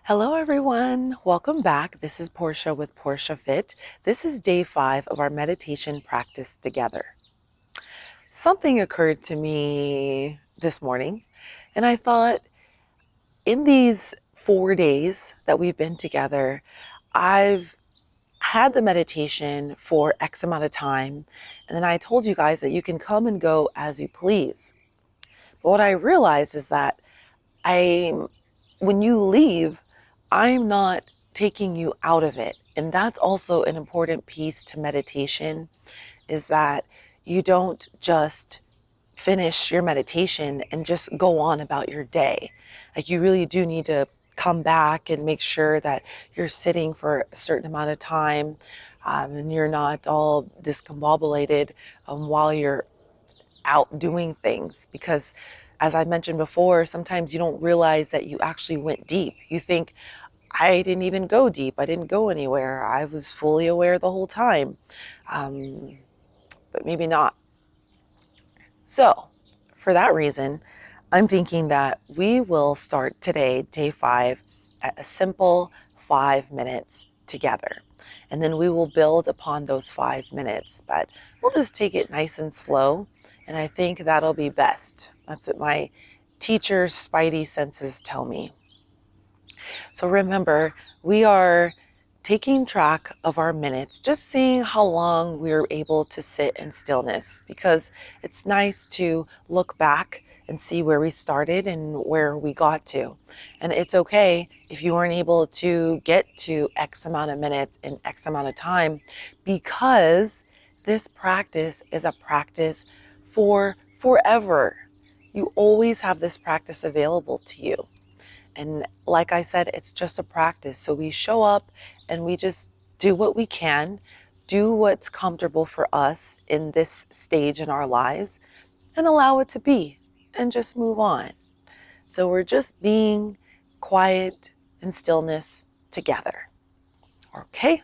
Hello, everyone. Welcome back. This is Portia with Portia Fit. This is day 5 of our meditation practice together. Something occurred to me this morning, and I thought in these 4 days that we've been together, I've had the meditation for X amount of time, and then I told you guys that you can come and go as you please. But what I realized is that when you leave, I'm not taking you out of it. And that's also an important piece to meditation, is that you don't just finish your meditation and just go on about your day. Like, you really do need to come back and make sure that you're sitting for a certain amount of time, and you're not all discombobulated while you're out doing things, because as I mentioned before, sometimes you don't realize that you actually went deep. You think, I didn't even go deep. I didn't go anywhere. I was fully aware the whole time. But maybe not. So for that reason, I'm thinking that we will start today, day 5, at a simple 5 minutes together. And then we will build upon those 5 minutes, but we'll just take it nice and slow. And I think that'll be best. That's what my teacher's spidey senses tell me. So remember, we are taking track of our minutes, just seeing how long we're able to sit in stillness, because it's nice to look back and see where we started and where we got to. And it's okay if you weren't able to get to X amount of minutes in X amount of time, because this practice is a practice for forever. You always have this practice available to you. And like I said, it's just a practice. So we show up and we just do what we can, do what's comfortable for us in this stage in our lives, and allow it to be, and just move on. So we're just being quiet and stillness together. Okay?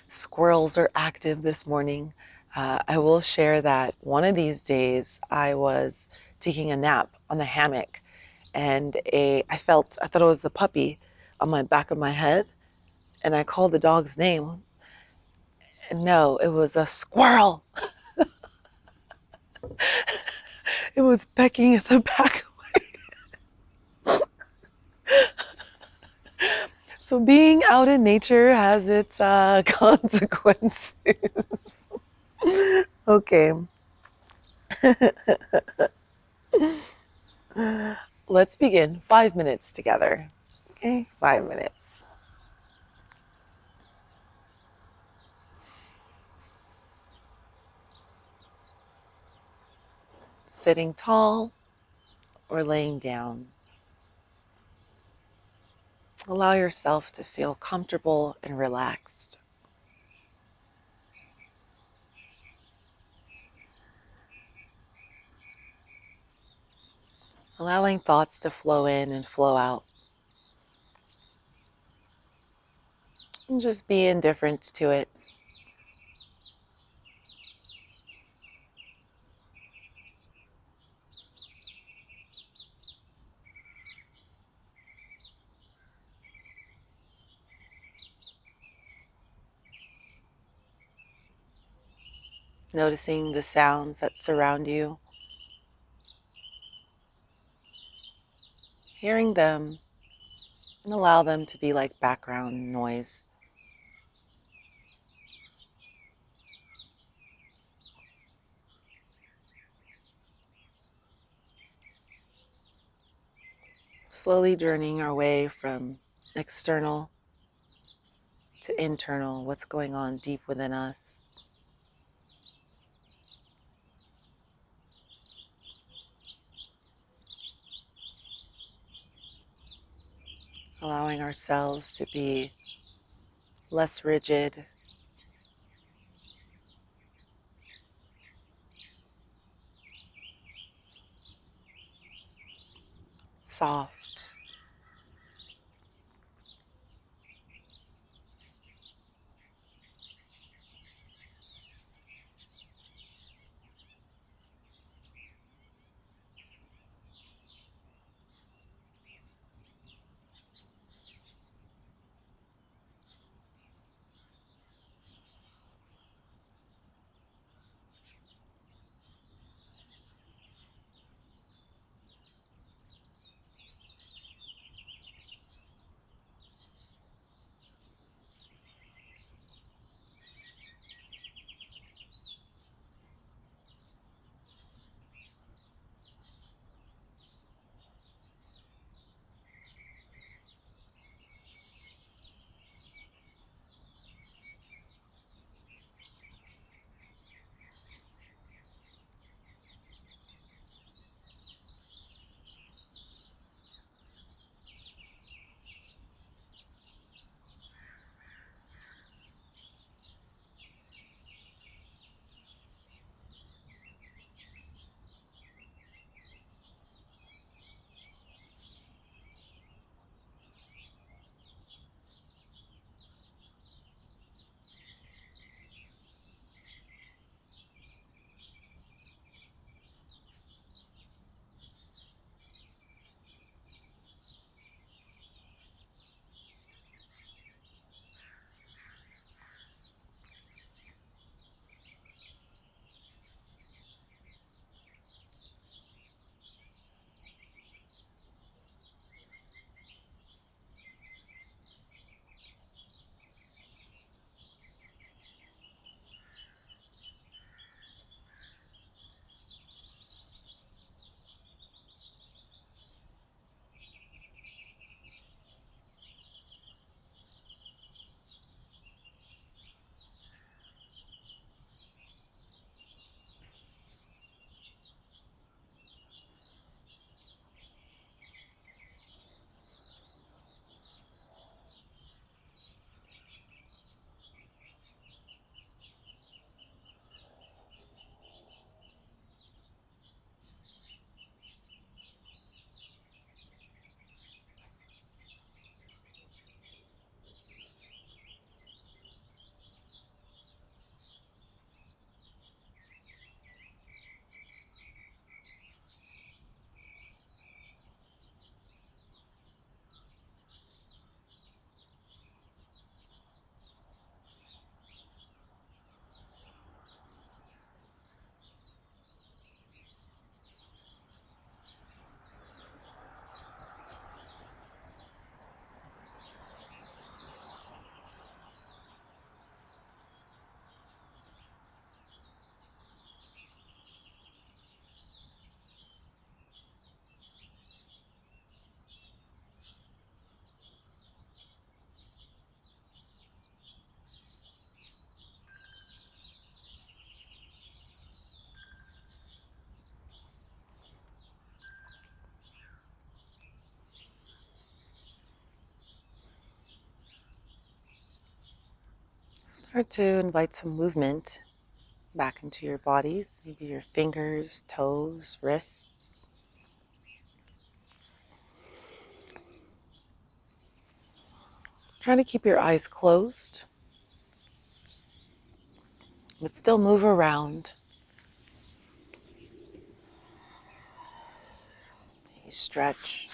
Squirrels are active this morning. I will share that one of these days I was taking a nap on the hammock, and I thought it was the puppy on my back of my head, and I called the dog's name. And no, it was a squirrel. It was pecking at the back. So being out in nature has its consequences. Okay. Let's begin. 5 minutes together. Okay, 5 minutes. Sitting tall or laying down. Allow yourself to feel comfortable and relaxed. Allowing thoughts to flow in and flow out. And just be indifferent to it. Noticing the sounds that surround you. Hearing them, and allow them to be like background noise. Slowly journeying our way from external to internal, what's going on deep within us. Allowing ourselves to be less rigid, soft, Start to invite some movement back into your bodies, maybe your fingers, toes, wrists. Try to keep your eyes closed, but still move around. Maybe stretch.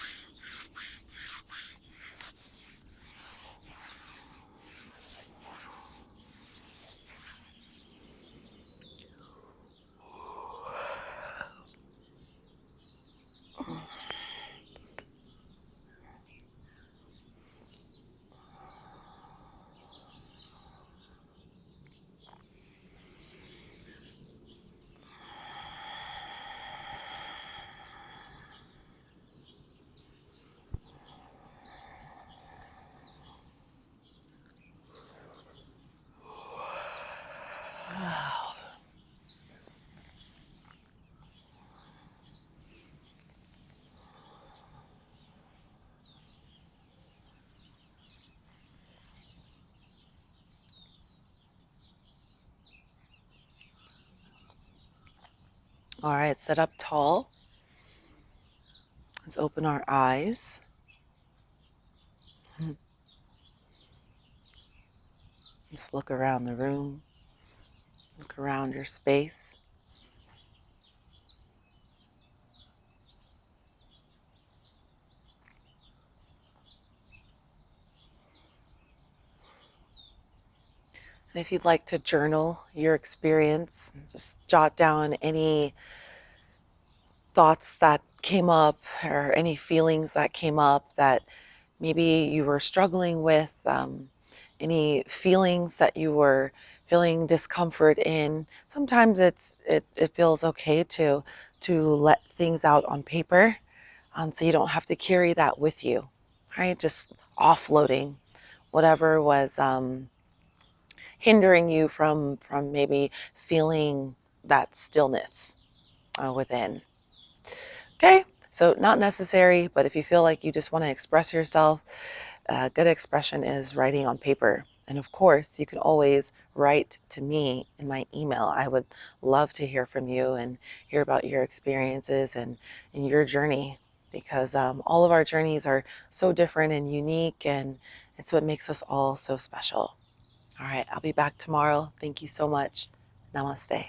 All right, sit up tall. Let's open our eyes. Let's look around the room. Look around your space. And if you'd like to journal your experience, just jot down any thoughts that came up or any feelings that came up that maybe you were struggling with, any feelings that you were feeling discomfort in. Sometimes it feels okay to let things out on paper, so you don't have to carry that with you, right? Just offloading whatever was hindering you from maybe feeling that stillness within. Okay, so not necessary, but if you feel like you just want to express yourself, a good expression is writing on paper. And of course, you can always write to me in my email. I would love to hear from you and hear about your experiences and your journey, because all of our journeys are so different and unique, and it's what makes us all so special. All right, I'll be back tomorrow. Thank you so much. Namaste.